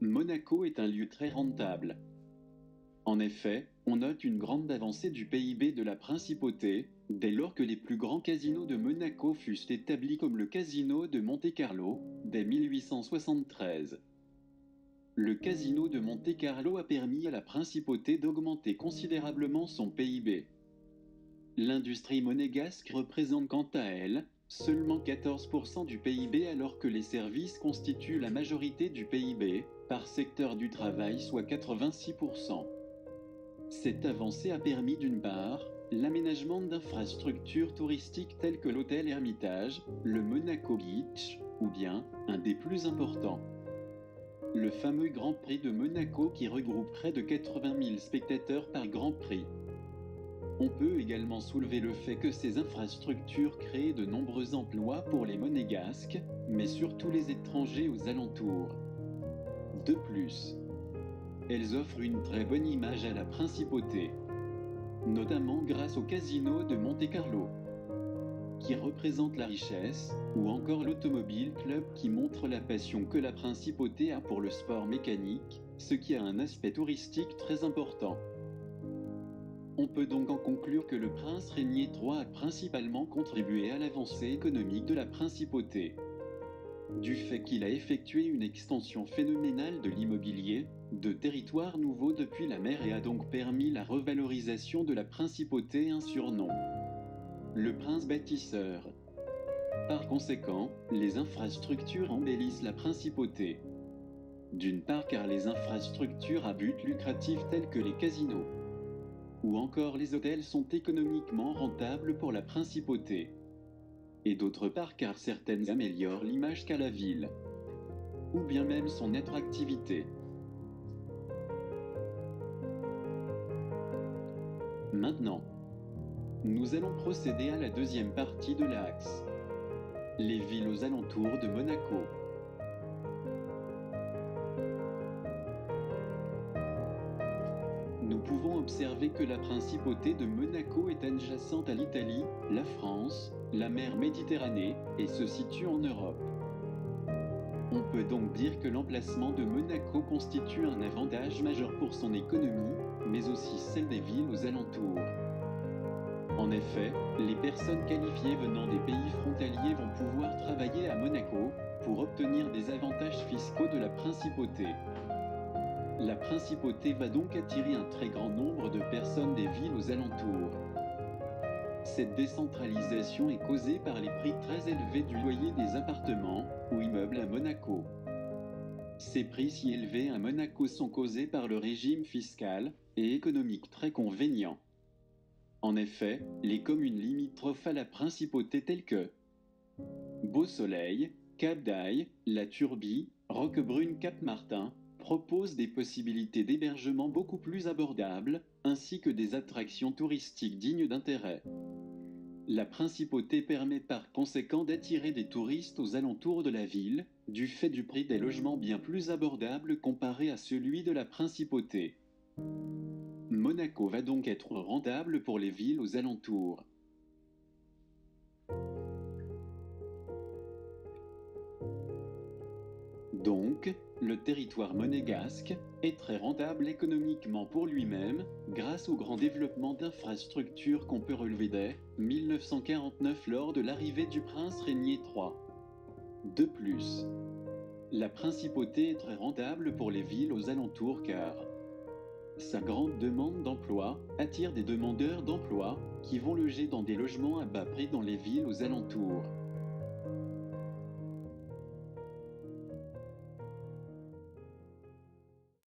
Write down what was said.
Monaco est un lieu très rentable. En effet, on note une grande avancée du PIB de la principauté, dès lors que les plus grands casinos de Monaco fussent établis comme le casino de Monte-Carlo, dès 1873. Le casino de Monte-Carlo a permis à la principauté d'augmenter considérablement son PIB. L'industrie monégasque représente quant à elle seulement 14% du PIB alors que les services constituent la majorité du PIB, par secteur du travail soit 86%. Cette avancée a permis d'une part, l'aménagement d'infrastructures touristiques telles que l'hôtel Hermitage, le Monaco Beach, ou bien, un des plus importants, le fameux Grand Prix de Monaco qui regroupe près de 80 000 spectateurs par Grand Prix. On peut également soulever le fait que ces infrastructures créent de nombreux emplois pour les Monégasques, mais surtout les étrangers aux alentours. De plus, elles offrent une très bonne image à la principauté, notamment grâce au casino de Monte-Carlo, qui représente la richesse, ou encore l'Automobile Club qui montre la passion que la principauté a pour le sport mécanique, ce qui a un aspect touristique très important. On peut donc en conclure que le prince Régnier III a principalement contribué à l'avancée économique de la principauté. Du fait qu'il a effectué une extension phénoménale de l'immobilier, de territoires nouveaux depuis la mer et a donc permis la revalorisation de la principauté un surnom. Le prince bâtisseur. Par conséquent, les infrastructures embellissent la principauté. D'une part car les infrastructures à but lucratif telles que les casinos ou encore les hôtels sont économiquement rentables pour la principauté. Et d'autre part car certaines améliorent l'image qu'a la ville, ou bien même son attractivité. Maintenant, nous allons procéder à la deuxième partie de l'axe. Les villes aux alentours de Monaco. Nous pouvons observer que la principauté de Monaco est adjacente à l'Italie, la France, la mer Méditerranée et se situe en Europe. On peut donc dire que l'emplacement de Monaco constitue un avantage majeur pour son économie, mais aussi celle des villes aux alentours. En effet, les personnes qualifiées venant des pays frontaliers vont pouvoir travailler à Monaco pour obtenir des avantages fiscaux de la principauté. La principauté va donc attirer un très grand nombre de personnes des villes aux alentours. Cette décentralisation est causée par les prix très élevés du loyer des appartements ou immeubles à Monaco. Ces prix si élevés à Monaco sont causés par le régime fiscal et économique très convénient. En effet, les communes limitrophes à la principauté telles que Beau-Soleil, Cap-d'Aille, La Turbie, Roquebrune, Cap-Martin proposent des possibilités d'hébergement beaucoup plus abordables, ainsi que des attractions touristiques dignes d'intérêt. La principauté permet par conséquent d'attirer des touristes aux alentours de la ville, du fait du prix des logements bien plus abordables comparé à celui de la principauté. Monaco va donc être rentable pour les villes aux alentours. Donc, le territoire monégasque est très rentable économiquement pour lui-même, grâce au grand développement d'infrastructures qu'on peut relever dès 1949 lors de l'arrivée du prince Régnier III. De plus, la principauté est très rentable pour les villes aux alentours car sa grande demande d'emploi attire des demandeurs d'emploi qui vont loger dans des logements à bas prix dans les villes aux alentours.